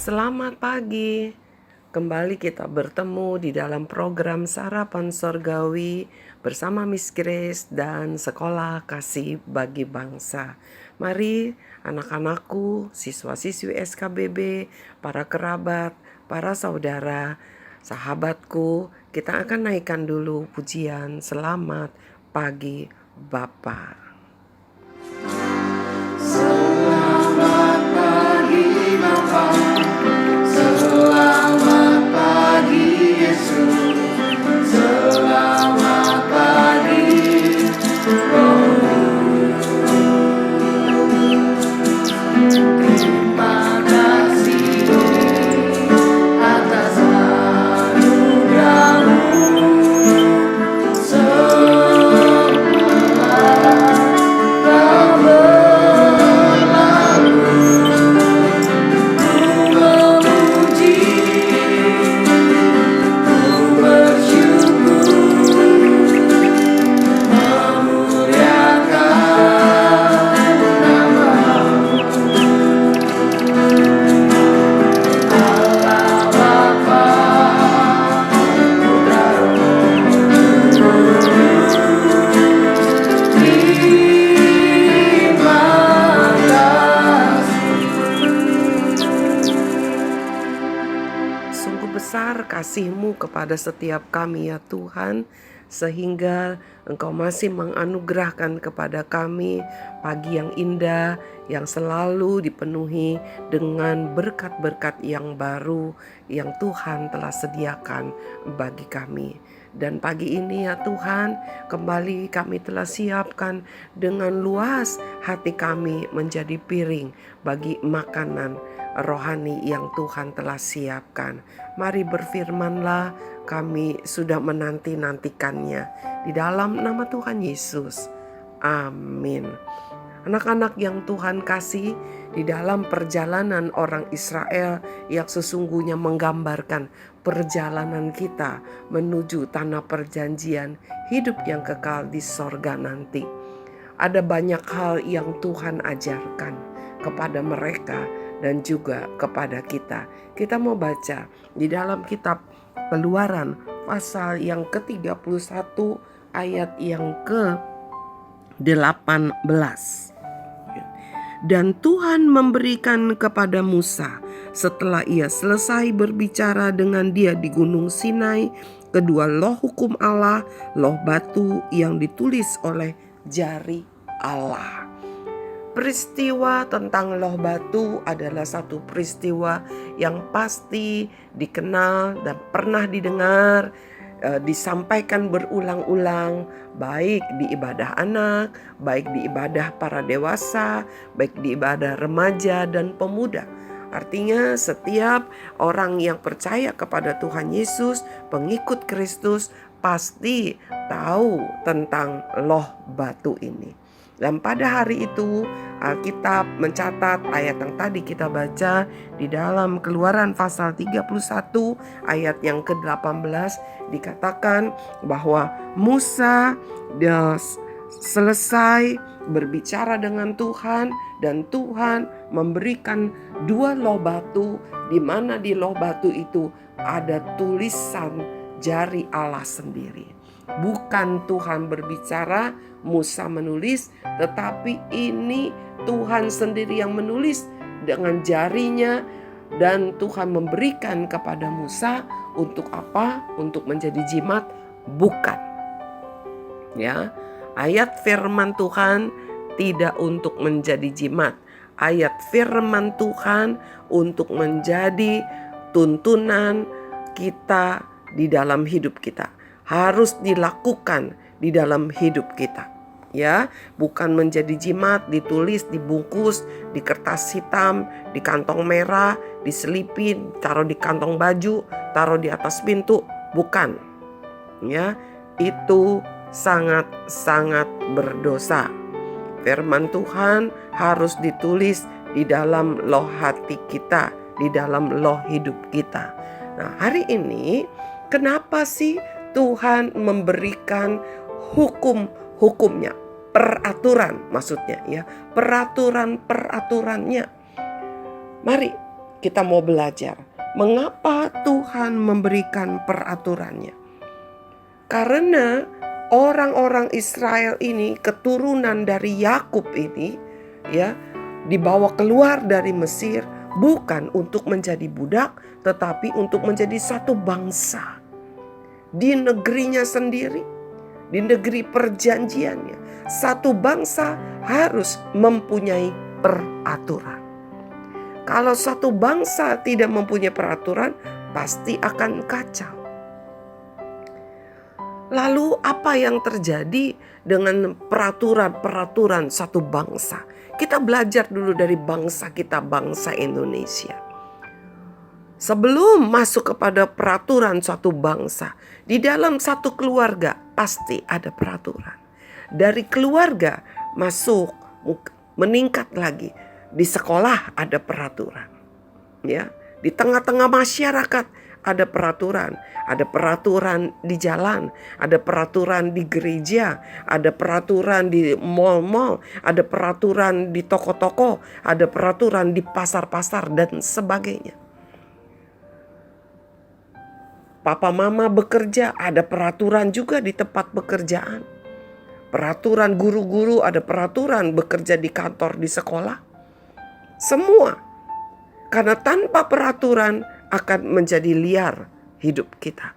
Selamat pagi. Kembali kita bertemu di dalam program Sarapan Sorgawi bersama Miss Grace dan Sekolah Kasih Bagi Bangsa. Mari anak-anakku, siswa-siswi SKBB, para kerabat, para saudara, sahabatku, kita akan naikkan dulu pujian Selamat Pagi Bapa. Selamat pagi Bapa, selamat pagi Yesus, selamat pagi Roh. Terima kasih atas anugerah-Mu. Kasih-Mu kepada setiap kami ya Tuhan, sehingga Engkau masih menganugerahkan kepada kami pagi yang indah, yang selalu dipenuhi dengan berkat-berkat yang baru yang Tuhan telah sediakan bagi kami. Dan pagi ini ya Tuhan, kembali kami telah siapkan dengan luas hati kami menjadi piring bagi makanan rohani yang Tuhan telah siapkan. Mari berfirmanlah, kami sudah menanti-nantikannya. Di dalam nama Tuhan Yesus. Amin. Anak-anak yang Tuhan kasih, di dalam perjalanan orang Israel yang sesungguhnya menggambarkan perjalanan kita menuju tanah perjanjian, hidup yang kekal di sorga nanti. Ada banyak hal yang Tuhan ajarkan kepada mereka dan juga kepada kita. Kita mau baca di dalam kitab Keluaran pasal yang ke-31 ayat yang ke-18. Dan Tuhan memberikan kepada Musa setelah ia selesai berbicara dengan dia di Gunung Sinai kedua loh hukum Allah, loh batu yang ditulis oleh jari Allah. Peristiwa tentang loh batu adalah satu peristiwa yang pasti dikenal dan pernah didengar, disampaikan berulang-ulang, baik di ibadah anak, baik di ibadah para dewasa, baik di ibadah remaja dan pemuda. Artinya setiap orang yang percaya kepada Tuhan Yesus, pengikut Kristus, pasti tahu tentang loh batu ini. Dan pada hari itu Alkitab mencatat ayat yang tadi kita baca di dalam Keluaran pasal 31 ayat yang ke-18, dikatakan bahwa Musa selesai berbicara dengan Tuhan dan Tuhan memberikan dua loh batu, di mana di loh batu itu ada tulisan jari Allah sendiri. Bukan Tuhan berbicara, Musa menulis, tetapi ini Tuhan sendiri yang menulis dengan jarinya, dan Tuhan memberikan kepada Musa untuk apa? Untuk menjadi jimat? Bukan. Ya, ayat firman Tuhan tidak untuk menjadi jimat. Ayat firman Tuhan untuk menjadi tuntunan kita di dalam hidup kita. Harus dilakukan di dalam hidup kita. Ya, bukan menjadi jimat, ditulis, dibungkus di kertas hitam, di kantong merah, diselipin, taruh di kantong baju, taruh di atas pintu, bukan. Ya, itu sangat-sangat berdosa. Firman Tuhan harus ditulis di dalam loh hati kita, di dalam loh hidup kita. Nah, hari ini kenapa sih Tuhan memberikan hukumnya, peraturan maksudnya ya, peraturannya. Mari kita mau belajar mengapa Tuhan memberikan peraturannya. Karena orang-orang Israel ini, keturunan dari Yakub ini, ya, dibawa keluar dari Mesir bukan untuk menjadi budak, tetapi untuk menjadi satu bangsa di negerinya sendiri, di negeri perjanjiannya. Satu bangsa harus mempunyai peraturan. Kalau satu bangsa tidak mempunyai peraturan, pasti akan kacau. Lalu apa yang terjadi dengan peraturan-peraturan satu bangsa? Kita belajar dulu dari bangsa kita, bangsa Indonesia. Sebelum masuk kepada peraturan suatu bangsa, di dalam satu keluarga pasti ada peraturan. Dari keluarga masuk, meningkat lagi. Di sekolah ada peraturan. Ya, di tengah-tengah masyarakat ada peraturan. Ada peraturan di jalan, ada peraturan di gereja, ada peraturan di mal-mal, ada peraturan di toko-toko, ada peraturan di pasar-pasar dan sebagainya. Papa mama bekerja, ada peraturan juga di tempat pekerjaan. Peraturan guru-guru, ada peraturan bekerja di kantor, di sekolah. Semua. Karena tanpa peraturan akan menjadi liar hidup kita.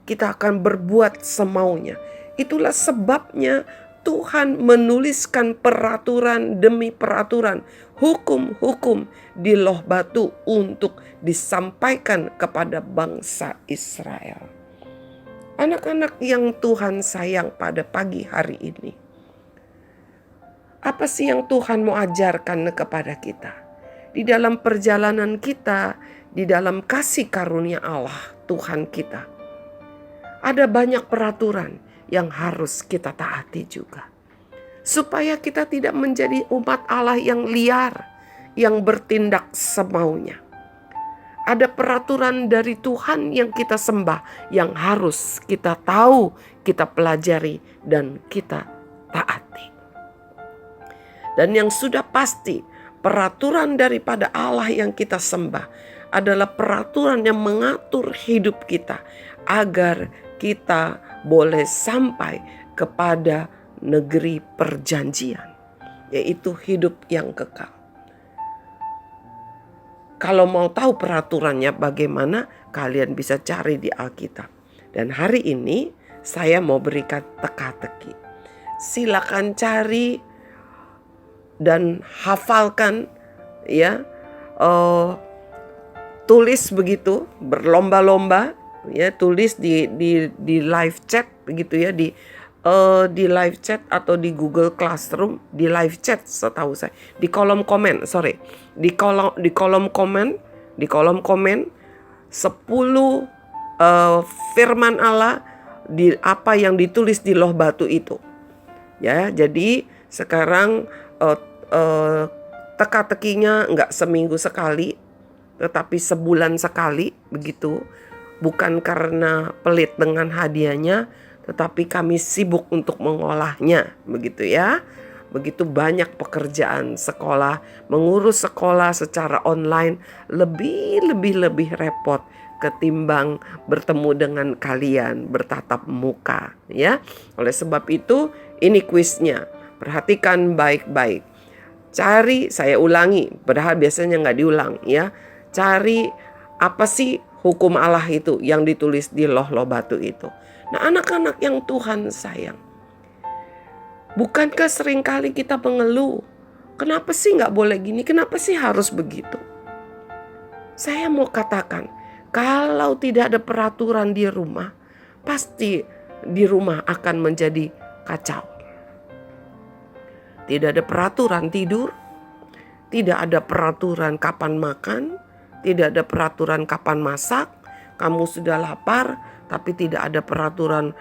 Kita akan berbuat semaunya. Itulah sebabnya Tuhan menuliskan peraturan demi peraturan, hukum-hukum di loh batu untuk disampaikan kepada bangsa Israel. Anak-anak yang Tuhan sayang pada pagi hari ini, apa sih yang Tuhan mau ajarkan kepada kita? Di dalam perjalanan kita, di dalam kasih karunia Allah Tuhan kita, ada banyak peraturan yang harus kita taati juga. Supaya kita tidak menjadi umat Allah yang liar, yang bertindak semaunya. Ada peraturan dari Tuhan yang kita sembah, yang harus kita tahu, kita pelajari, dan kita taati. Dan yang sudah pasti, peraturan daripada Allah yang kita sembah adalah peraturan yang mengatur hidup kita agar kita boleh sampai kepada negeri perjanjian, yaitu hidup yang kekal. Kalau mau tahu peraturannya bagaimana, kalian bisa cari di Alkitab. Dan hari ini saya mau berikan teka-teki. Silakan cari dan hafalkan, ya, tulis begitu, berlomba-lomba, ya, tulis di live chat begitu ya, di live chat atau di Google Classroom, di live chat setahu saya, di kolom komen, di kolom komen 10 firman Allah di apa yang ditulis di loh batu itu. Ya, jadi sekarang teka-tekinya enggak seminggu sekali, tetapi sebulan sekali begitu. Bukan karena pelit dengan hadiahnya, tetapi kami sibuk untuk mengolahnya, begitu ya. Begitu banyak pekerjaan sekolah, mengurus sekolah secara online lebih repot ketimbang bertemu dengan kalian bertatap muka, ya. Oleh sebab itu, ini kuisnya. Perhatikan baik-baik. Cari, saya ulangi, padahal biasanya nggak diulang, ya. Cari apa sih hukum Allah itu yang ditulis di loh batu itu. Nah, anak-anak yang Tuhan sayang, bukankah seringkali kita mengeluh, kenapa sih gak boleh gini, kenapa sih harus begitu? Saya mau katakan, kalau tidak ada peraturan di rumah, pasti di rumah akan menjadi kacau. Tidak ada peraturan tidur, tidak ada peraturan kapan makan, tidak ada peraturan kapan masak. Kamu sudah lapar, tapi tidak ada peraturan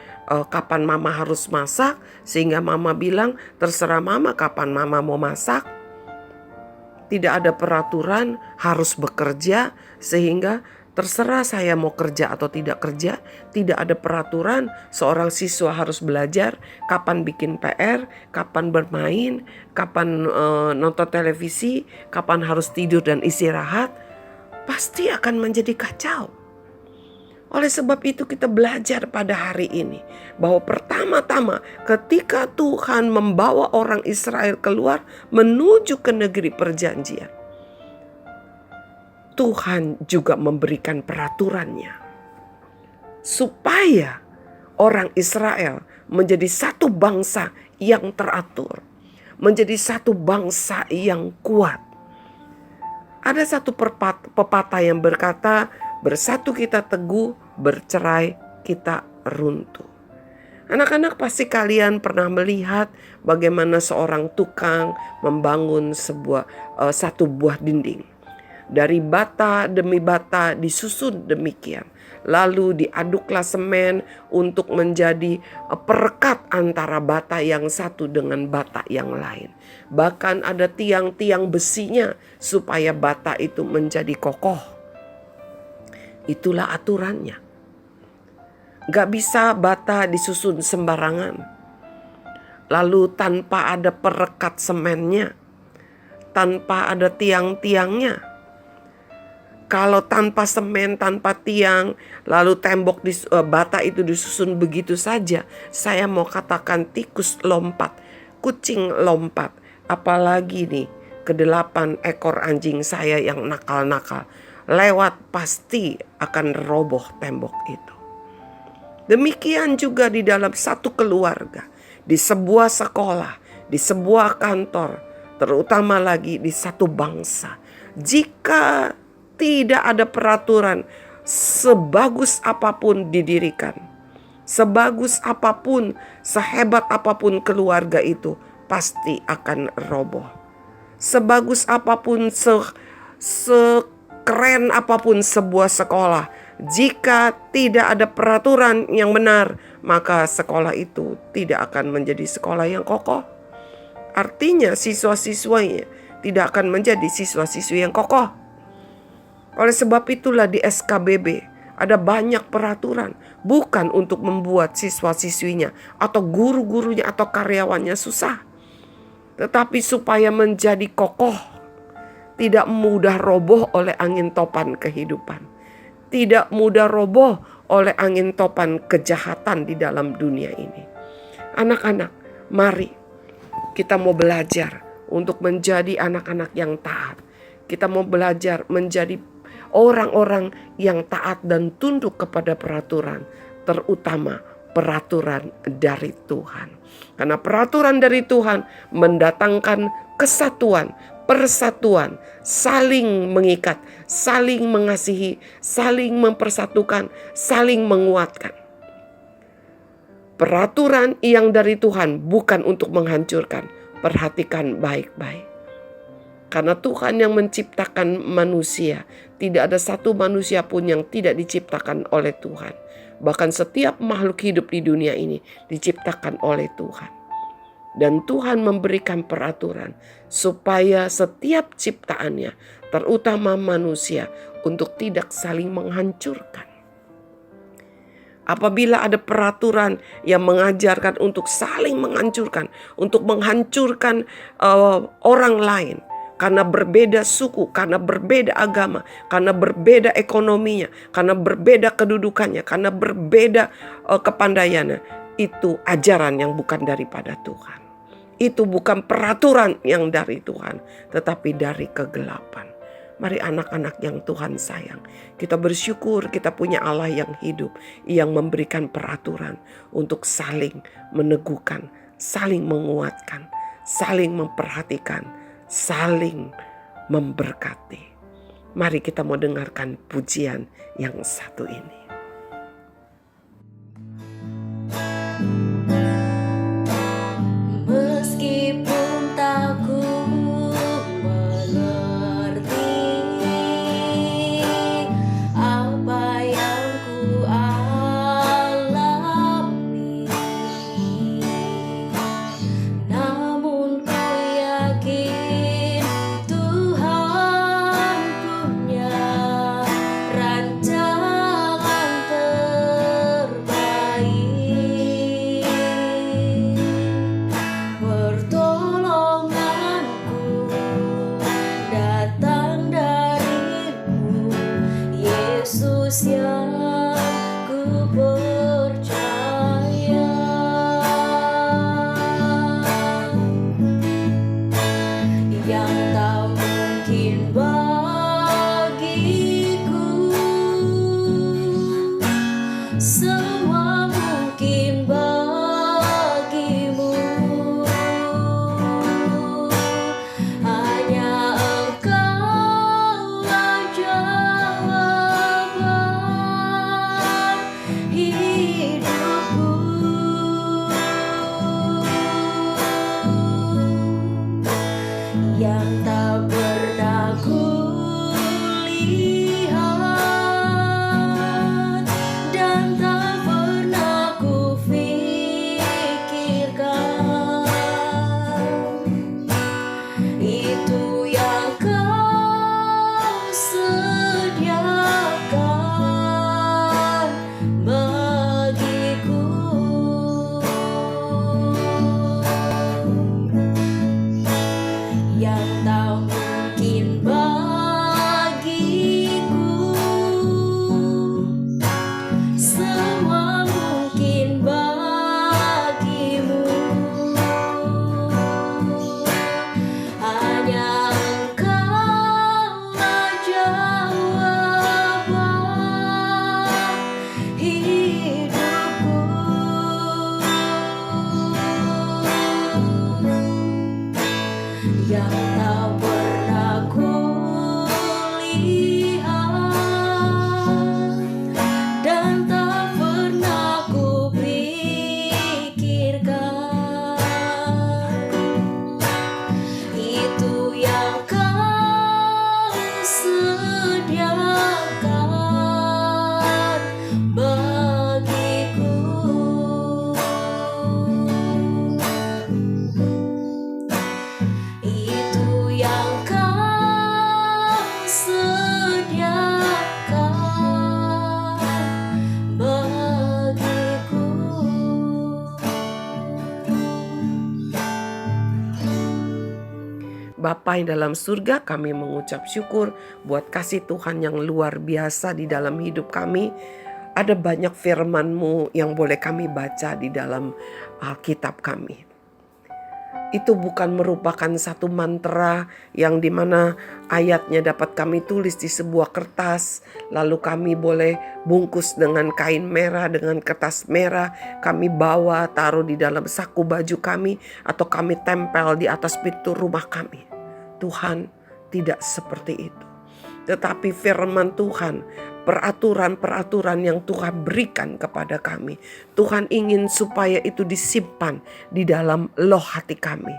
kapan mama harus masak. Sehingga mama bilang, terserah mama kapan mama mau masak. Tidak ada peraturan harus bekerja, sehingga terserah saya mau kerja atau tidak kerja. Tidak ada peraturan seorang siswa harus belajar, kapan bikin PR, kapan bermain, kapan nonton televisi, kapan harus tidur dan istirahat. pasti akan menjadi kacau. Oleh sebab itu kita belajar pada hari ini bahwa pertama-tama ketika Tuhan membawa orang Israel keluar menuju ke negeri perjanjian, Tuhan juga memberikan peraturannya supaya orang Israel menjadi satu bangsa yang teratur, menjadi satu bangsa yang kuat. Ada satu pepatah yang berkata, bersatu kita teguh, bercerai kita runtuh. Anak-anak, pasti kalian pernah melihat bagaimana seorang tukang membangun satu buah dinding. Dari bata demi bata disusun demikian. Lalu diaduklah semen untuk menjadi perekat antara bata yang satu dengan bata yang lain. Bahkan ada tiang-tiang besinya supaya bata itu menjadi kokoh. Itulah aturannya. Gak bisa bata disusun sembarangan. Lalu tanpa ada perekat semennya, tanpa ada tiang-tiangnya. Kalau tanpa semen, tanpa tiang, lalu tembok bata itu disusun begitu saja, saya mau katakan tikus lompat, kucing lompat. Apalagi nih, ke-8 ekor anjing saya yang nakal-nakal. Lewat pasti akan roboh tembok itu. Demikian juga di dalam satu keluarga, di sebuah sekolah, di sebuah kantor, terutama lagi di satu bangsa. Jika tidak ada peraturan, sebagus apapun didirikan, sebagus apapun, sehebat apapun keluarga itu, pasti akan roboh. Sebagus apapun, sekeren apapun sebuah sekolah, jika tidak ada peraturan yang benar, maka sekolah itu tidak akan menjadi sekolah yang kokoh. Artinya siswa-siswanya tidak akan menjadi siswa-siswi yang kokoh. Oleh sebab itulah di SKBB ada banyak peraturan, bukan untuk membuat siswa-siswinya atau guru-gurunya atau karyawannya susah, tetapi supaya menjadi kokoh, tidak mudah roboh oleh angin topan kehidupan, tidak mudah roboh oleh angin topan kejahatan di dalam dunia ini. Anak-anak, mari kita mau belajar untuk menjadi anak-anak yang taat. Kita mau belajar menjadi orang-orang yang taat dan tunduk kepada peraturan, terutama peraturan dari Tuhan. Karena peraturan dari Tuhan mendatangkan kesatuan, persatuan, saling mengikat, saling mengasihi, saling mempersatukan, saling menguatkan. Peraturan yang dari Tuhan bukan untuk menghancurkan. Perhatikan baik-baik. Karena Tuhan yang menciptakan manusia, tidak ada satu manusia pun yang tidak diciptakan oleh Tuhan. Bahkan setiap makhluk hidup di dunia ini diciptakan oleh Tuhan. Dan Tuhan memberikan peraturan supaya setiap ciptaannya, terutama manusia, untuk tidak saling menghancurkan. Apabila ada peraturan yang mengajarkan untuk saling menghancurkan, untuk menghancurkan orang lain, karena berbeda suku, karena berbeda agama, karena berbeda ekonominya, karena berbeda kedudukannya, karena berbeda kepandaiannya. Itu ajaran yang bukan daripada Tuhan. Itu bukan peraturan yang dari Tuhan, tetapi dari kegelapan. Mari anak-anak yang Tuhan sayang, kita bersyukur kita punya Allah yang hidup, yang memberikan peraturan untuk saling meneguhkan, saling menguatkan, saling memperhatikan, saling memberkati. Mari kita mau dengarkan pujian yang satu ini. Meskipun tak ku mengerti apa yang ku alami, namun ku yakin Tuhan punya rancangan Bapa yang dalam surga, kami mengucap syukur buat kasih Tuhan yang luar biasa di dalam hidup kami. Ada banyak firman-Mu yang boleh kami baca di dalam Alkitab kami. Itu bukan merupakan satu mantra yang dimana ayatnya dapat kami tulis di sebuah kertas, lalu kami boleh bungkus dengan kain merah, dengan kertas merah, kami bawa taruh di dalam saku baju kami, atau kami tempel di atas pintu rumah kami. Tuhan, tidak seperti itu. Tetapi firman Tuhan, peraturan-peraturan yang Tuhan berikan kepada kami, Tuhan ingin supaya itu disimpan di dalam loh hati kami,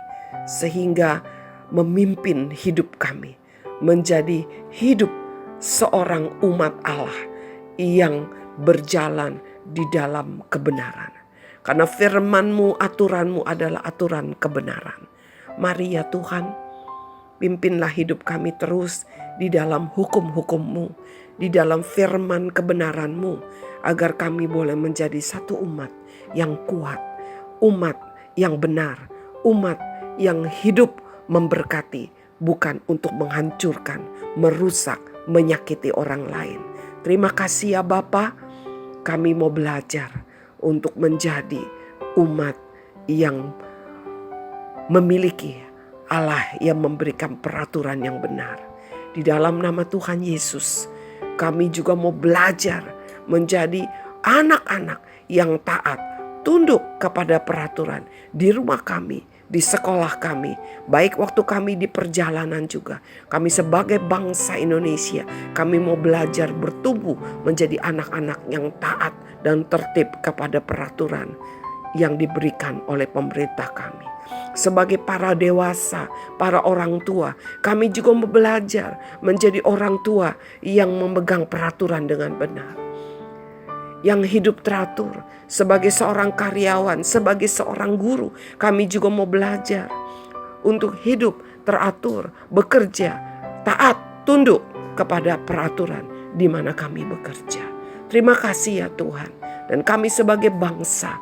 sehingga memimpin hidup kami menjadi hidup seorang umat Allah yang berjalan di dalam kebenaran. Karena firman-Mu, aturan-Mu adalah aturan kebenaran. Mari ya Tuhan, pimpinlah hidup kami terus di dalam hukum-hukum-Mu, di dalam firman kebenaran-Mu, agar kami boleh menjadi satu umat yang kuat, umat yang benar, umat yang hidup memberkati, bukan untuk menghancurkan, merusak, menyakiti orang lain. Terima kasih ya Bapa, kami mau belajar untuk menjadi umat yang memiliki Allah yang memberikan peraturan yang benar. Di dalam nama Tuhan Yesus, kami juga mau belajar menjadi anak-anak yang taat, tunduk kepada peraturan di rumah kami, di sekolah kami, baik waktu kami di perjalanan juga. Kami sebagai bangsa Indonesia, kami mau belajar bertumbuh menjadi anak-anak yang taat dan tertib kepada peraturan yang diberikan oleh pemerintah kami. Sebagai para dewasa, para orang tua, kami juga mau belajar menjadi orang tua yang memegang peraturan dengan benar, yang hidup teratur. Sebagai seorang karyawan, sebagai seorang guru, kami juga mau belajar untuk hidup teratur, bekerja, taat, tunduk kepada peraturan di mana kami bekerja. Terima kasih ya Tuhan. Dan kami sebagai bangsa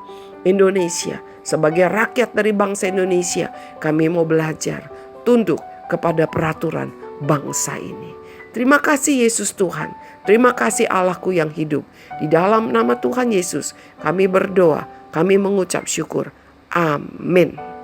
Indonesia, sebagai rakyat dari bangsa Indonesia, kami mau belajar tunduk kepada peraturan bangsa ini. Terima kasih Yesus Tuhan. Terima kasih Allahku yang hidup. Di dalam nama Tuhan Yesus kami berdoa, kami mengucap syukur. Amin.